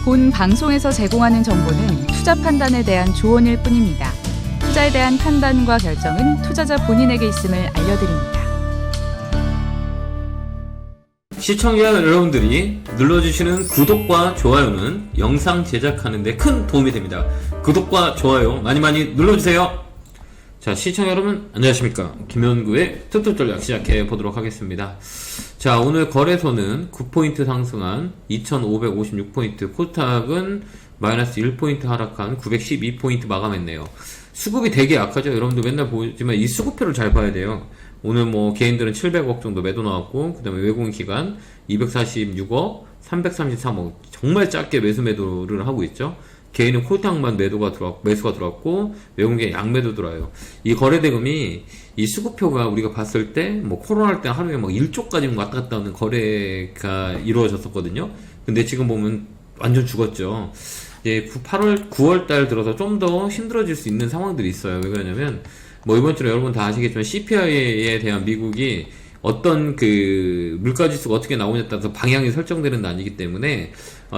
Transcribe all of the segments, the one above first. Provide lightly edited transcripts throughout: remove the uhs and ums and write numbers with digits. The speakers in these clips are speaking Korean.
본 방송에서 제공하는 정보는 투자 판단에 대한 조언일 뿐입니다. 투자에 대한 판단과 결정은 투자자 본인에게 있음을 알려드립니다. 시청자 여러분들이 눌러주시는 구독과 좋아요는 영상 제작하는 데 큰 도움이 됩니다. 구독과 좋아요 많이 눌러주세요. 자, 시청자 여러분 안녕하십니까. 김현구의 툭툭 전략 시작해 보도록 하겠습니다. 자, 오늘 거래소는 9포인트 상승한 2556포인트, 코스닥은 마이너스 1포인트 하락한 912포인트 마감했네요. 수급이 되게 약하죠. 여러분들 맨날 보지만 이 수급표를 잘 봐야 돼요. 오늘 뭐 개인들은 700억 정도 매도 나왔고, 그 다음에 외국인 기관 246억, 333억 정말 작게 매수를 하고 있죠. 개인은 코스닥만 매수가 들어왔고, 외국인 양매도 들어와요. 이 거래대금이 이 수급표가 우리가 봤을 때 뭐 코로나 때 하루에 막 1조까지 왔다 갔다 하는 거래가 이루어졌었거든요. 근데 지금 보면 완전 죽었죠. 예, 9월 달 들어서 좀 더 힘들어질 수 있는 상황들이 있어요. 왜 그러냐면 뭐 이번 주에 여러분 다 아시겠지만 CPI에 대한 미국이 어떤 그 물가지수가 어떻게 나오냐에 따라서 방향이 설정되는 난이기 때문에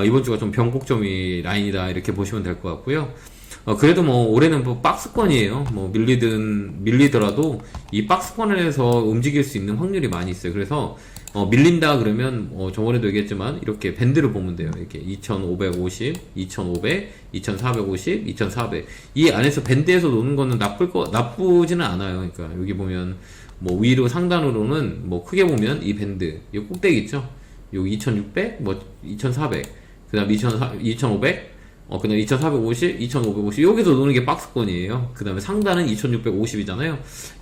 이번 주가 좀 변곡점이 라인이다 이렇게 보시면 될 것 같고요. 그래도 뭐 올해는 뭐 박스권이에요. 뭐 밀리더라도 이 박스권에서 움직일 수 있는 확률이 많이 있어요. 그래서 밀린다 그러면 저번에도 얘기했지만 이렇게 밴드를 보면 돼요. 이렇게 2550, 2500, 2450, 2400 이 안에서 밴드에서 노는 거는 나쁘지는 않아요. 그러니까 여기 보면 뭐 위로 상단으로는 뭐 크게 보면 이 밴드 이 꼭대기 있죠. 요 2600, 뭐 2400, 그다음 2500, 그다음 2450, 2550 여기서 노는 게 박스권이에요. 그다음에 상단은 2650이잖아요.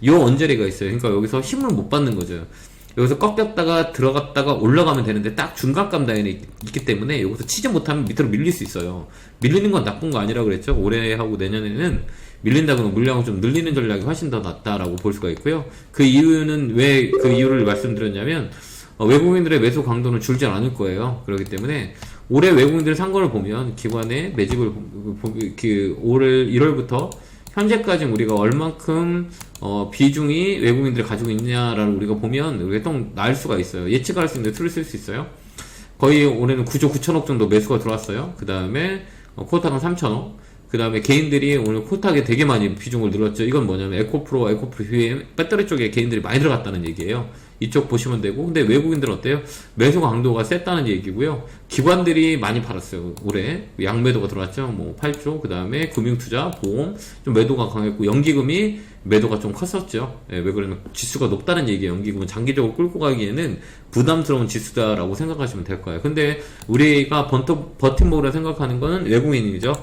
요 언저리가 있어요. 그러니까 여기서 힘을 못 받는 거죠. 여기서 꺾였다가 들어갔다가 올라가면 되는데 딱 중간감 라인에 있기 때문에 여기서 치지 못하면 밑으로 밀릴 수 있어요. 밀리는 건 나쁜 거 아니라 그랬죠. 올해하고 내년에는 밀린다거나 물량을 좀 늘리는 전략이 훨씬 더 낫다라고 볼 수가 있고요. 그 이유는 왜 그 이유를 말씀드렸냐면 외국인들의 매수 강도는 줄지 않을 거예요. 그렇기 때문에 올해 외국인들 산 거를 보면 기관의 매집을 올해 1월부터 현재까지 우리가 얼만큼 비중이 외국인들이 가지고 있냐라를 우리가 보면 우리가 좀 나을 수가 있어요. 예측할 수 있는데 툴을 쓸 수 있어요. 거의 올해는 9조 9천억 정도 매수가 들어왔어요. 그 다음에 코스닥은 3천억. 그 다음에 개인들이 오늘 코스닥에 되게 많이 비중을 늘었죠. 이건 뭐냐면 에코프로 휴엠 배터리 쪽에 개인들이 많이 들어갔다는 얘기예요. 이쪽 보시면 되고, 근데 외국인들은 어때요? 매수 강도가 셌다는 얘기고요. 기관들이 많이 팔았어요. 올해 양매도가 들어왔죠. 뭐 8조. 그 다음에 금융투자, 보험 좀 매도가 강했고, 연기금이 매도가 좀 컸었죠. 예, 왜 그러면 지수가 높다는 얘기예요. 연기금은 장기적으로 끌고 가기에는 부담스러운 지수다라고 생각하시면 될 거예요. 근데 우리가 버팀목으로 생각하는 거는 외국인이죠.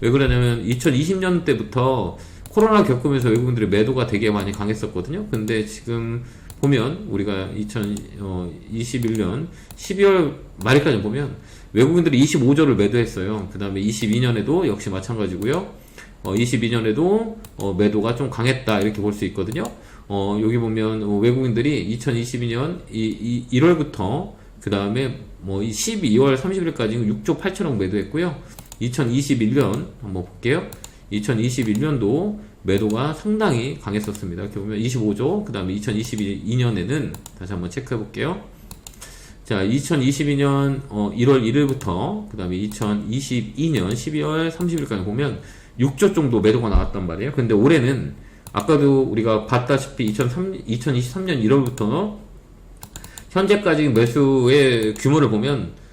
왜 그러냐면 2020년 때부터 코로나 겪으면서 외국인들의 매도가 되게 많이 강했었거든요. 근데 지금 보면 우리가 2021년 12월 말까지 보면 외국인들이 25조를 매도했어요. 그 다음에 22년에도 역시 마찬가지고요. 22년에도 매도가 좀 강했다 이렇게 볼 수 있거든요. 여기 보면 외국인들이 2022년 1월부터 그 다음에 뭐 12월 30일까지 6조 8천억 매도했고요. 2021년 한번 볼게요. 2021년도 매도가 상당히 강했었습니다. 이렇게 보면 25조, 그 다음에 2022년에는 다시 한번 체크해 볼게요. 자, 2022년 1월 1일부터 그 다음에 2022년 12월 30일까지 보면 6조 정도 매도가 나왔단 말이에요. 근데 올해는 아까도 우리가 봤다시피 2023년 1월부터 현재까지 매수의 규모를 보면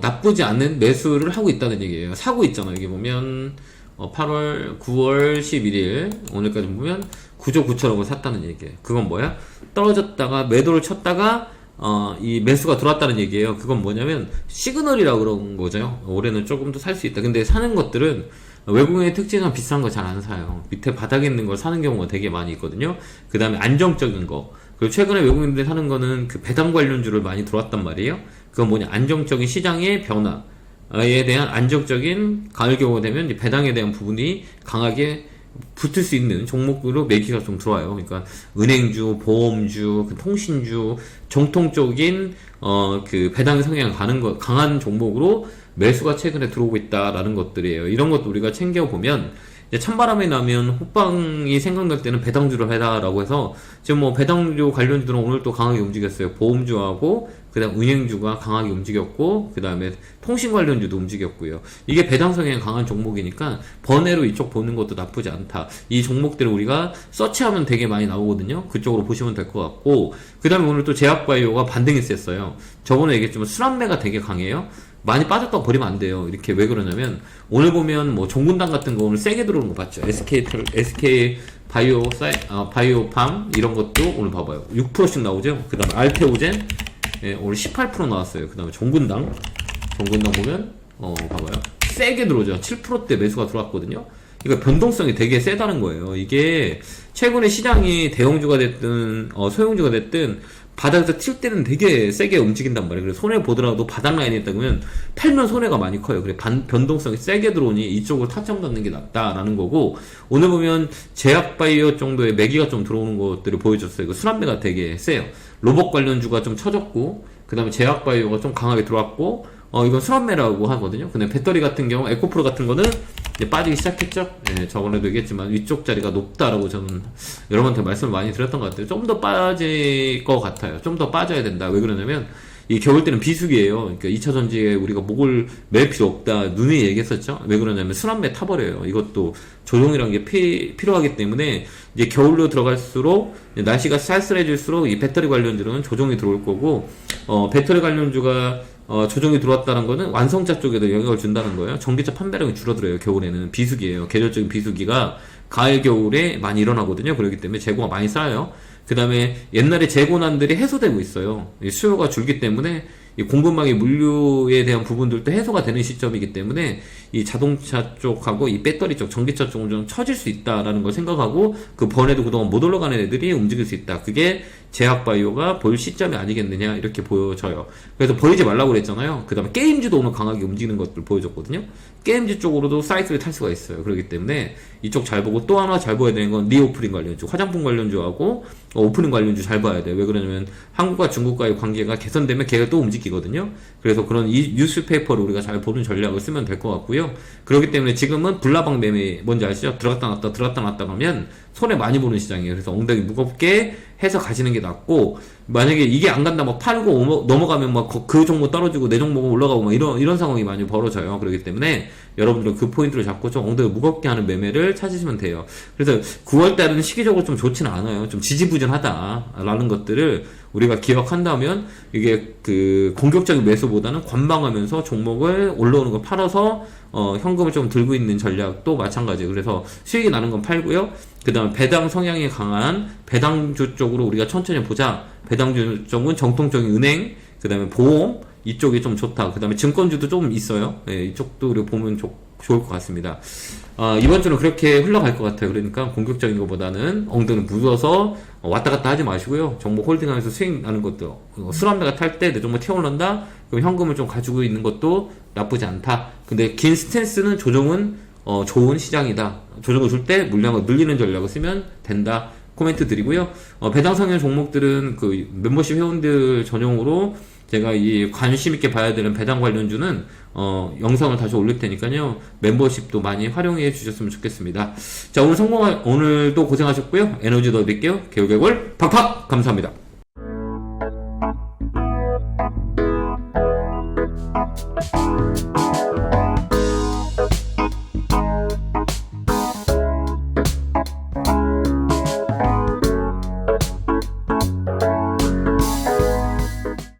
나쁘지 않은 매수를 하고 있다는 얘기예요. 사고 있잖아요. 여기 보면 8월, 9월 11일 오늘까지 보면 9조 9천억을 샀다는 얘기예요. 그건 뭐야? 떨어졌다가 매도를 쳤다가 이 매수가 들어왔다는 얘기예요. 그건 뭐냐면 시그널이라고 그런 거죠. 올해는 조금 더 살 수 있다. 근데 사는 것들은 외국인의 특징은 비싼 거 잘 안 사요. 밑에 바닥에 있는 걸 사는 경우가 되게 많이 있거든요. 그 다음에 안정적인 거. 그리고 최근에 외국인들이 사는 거는 그 배당 관련주를 많이 들어왔단 말이에요. 그건 뭐냐? 안정적인 시장의 변화에 대한 안정적인 가을 겨울 되면 배당에 대한 부분이 강하게 붙을 수 있는 종목으로 매기가 좀 들어와요. 그러니까 은행주, 보험주, 통신주, 정통적인 그 배당 성향이 강한 종목으로 매수가 최근에 들어오고 있다라는 것들이에요. 이런 것도 우리가 챙겨보면 이제 찬바람이 나면 호빵이 생각날 때는 배당주를 해라라고 해서 지금 뭐 배당주 관련주들은 오늘 또 강하게 움직였어요. 보험주하고 그다음 은행주가 강하게 움직였고 그다음에 통신 관련주도 움직였고요. 이게 배당 성향이 강한 종목이니까 번외로 이쪽 보는 것도 나쁘지 않다. 이 종목들을 우리가 서치하면 되게 많이 나오거든요. 그쪽으로 보시면 될 것 같고 그다음에 오늘 또 제약바이오가 반등이 셌어요. 저번에 얘기했지만 술안매가 되게 강해요. 많이 빠졌다고 버리면 안 돼요. 이렇게 왜 그러냐면 오늘 보면 뭐 종군당 같은 거 오늘 세게 들어오는 거 봤죠. SK 바이오팜 이런 것도 오늘 봐봐요. 6%씩 나오죠. 그다음에 알테오젠 오늘 18% 나왔어요. 그다음에 종군당 보면 봐봐요. 세게 들어오죠. 7%대 매수가 들어왔거든요. 그러니까 변동성이 되게 세다는 거예요. 이게 최근에 시장이 대형주가 됐든 소형주가 됐든 바닥에서 튈 때는 되게 세게 움직인단 말이에요. 그래서 손해 보더라도 바닥 라인에 있다 그러면 팔면 손해가 많이 커요. 그래 변동성이 세게 들어오니 이쪽을 타점 잡는 게 낫다라는 거고 오늘 보면 제약바이오 정도의 매기가 좀 들어오는 것들을 보여줬어요. 이거 순환매가 되게 세요. 로봇 관련주가 좀 쳐졌고 그 다음에 제약바이오가 좀 강하게 들어왔고 이건 순환매라고 하거든요. 근데 배터리 같은 경우 에코프로 같은 거는 이제 빠지기 시작했죠. 예, 저번에도 얘기했지만 위쪽 자리가 높다라고 저는 여러분한테 말씀을 많이 드렸던 것 같아요. 좀 더 빠질 것 같아요. 좀 더 빠져야 된다. 왜 그러냐면 이 겨울 때는 비수기예요. 그러니까 2차 전지에 우리가 목을 맬 필요 없다. 누누이 얘기했었죠. 왜 그러냐면 순환매 타버려요. 이것도 조정이라는 게 필요하기 때문에 이제 겨울로 들어갈수록 날씨가 쌀쌀해질수록 이 배터리 관련주는 조정이 들어올 거고 배터리 관련주가 조정이 들어왔다는 거는 완성차 쪽에도 영향을 준다는 거예요. 전기차 판매량이 줄어들어요. 겨울에는 비수기예요. 계절적인 비수기가 가을 겨울에 많이 일어나거든요. 그렇기 때문에 재고가 많이 쌓여요. 그 다음에 옛날에 재고난들이 해소되고 있어요. 수요가 줄기 때문에 이 공급망의 물류에 대한 부분들도 해소가 되는 시점이기 때문에 이 자동차 쪽하고 이 배터리 쪽, 전기차 쪽은 좀 처질 수 있다라는 걸 생각하고 그 번에도 그동안 못 올라가는 애들이 움직일 수 있다. 그게 제약바이오가 볼 시점이 아니겠느냐 이렇게 보여져요. 그래서 버리지 말라고 그랬잖아요. 그 다음에 게임주도 오늘 강하게 움직이는 것들 보여줬거든요. 게임주 쪽으로도 사이클을 탈 수가 있어요. 그렇기 때문에 이쪽 잘 보고 또 하나 잘 봐야 되는 건 리오프닝 관련주, 화장품 관련주하고 오프닝 관련주 잘 봐야 돼요. 왜 그러냐면 한국과 중국과의 관계가 개선되면 걔가 또 움직이거든요. 그래서 그런 이 뉴스페이퍼를 우리가 잘 보는 전략을 쓰면 될 것 같고요. 그렇기 때문에 지금은 불나방 매매 뭔지 아시죠? 들어갔다 놨다 가면 손해 많이 보는 시장이에요. 그래서 엉덩이 무겁게 해서 가시는 게 낫고 만약에 이게 안 간다 막 팔고 넘어가면 막 그 종목 떨어지고 내 종목은 올라가고 막 이런 상황이 많이 벌어져요. 그렇기 때문에 여러분들은 그 포인트를 잡고 좀 엉덩이 무겁게 하는 매매를 찾으시면 돼요. 그래서 9월달은 시기적으로 좀 좋지는 않아요. 좀 지지부진하다라는 것들을 우리가 기억한다면 이게 그 공격적인 매수보다는 관망하면서 종목을 올라오는 걸 팔아서 현금을 좀 들고 있는 전략도 마찬가지예요. 그래서 수익이 나는 건 팔고요. 그 다음에 배당 성향이 강한 배당주 쪽으로 우리가 천천히 보자. 배당주 쪽은 정통적인 은행, 그 다음에 보험 이쪽이 좀 좋다. 그 다음에 증권주도 좀 있어요. 예, 이쪽도 우리가 보면 좋을 것 같습니다. 이번 주는 그렇게 흘러갈 것 같아요. 그러니까 공격적인 것보다는 엉덩이 묻어서 왔다 갔다 하지 마시고요. 종목 홀딩하면서 수익 나는 것도 순환매가 탈 때 내 종목 튀어올란다? 그럼 현금을 좀 가지고 있는 것도 나쁘지 않다. 근데 긴 스탠스는 조정은 좋은 시장이다. 조정을 줄 때 물량을 늘리는 전략을 쓰면 된다. 코멘트 드리고요. 배당 성향 종목들은 그 멤버십 회원들 전용으로 제가 이 관심 있게 봐야 되는 배당 관련주는 영상을 다시 올릴 테니까요. 멤버십도 많이 활용해 주셨으면 좋겠습니다. 자, 오늘도 고생하셨고요. 에너지 더 드릴게요. 개울개굴 팍팍 감사합니다.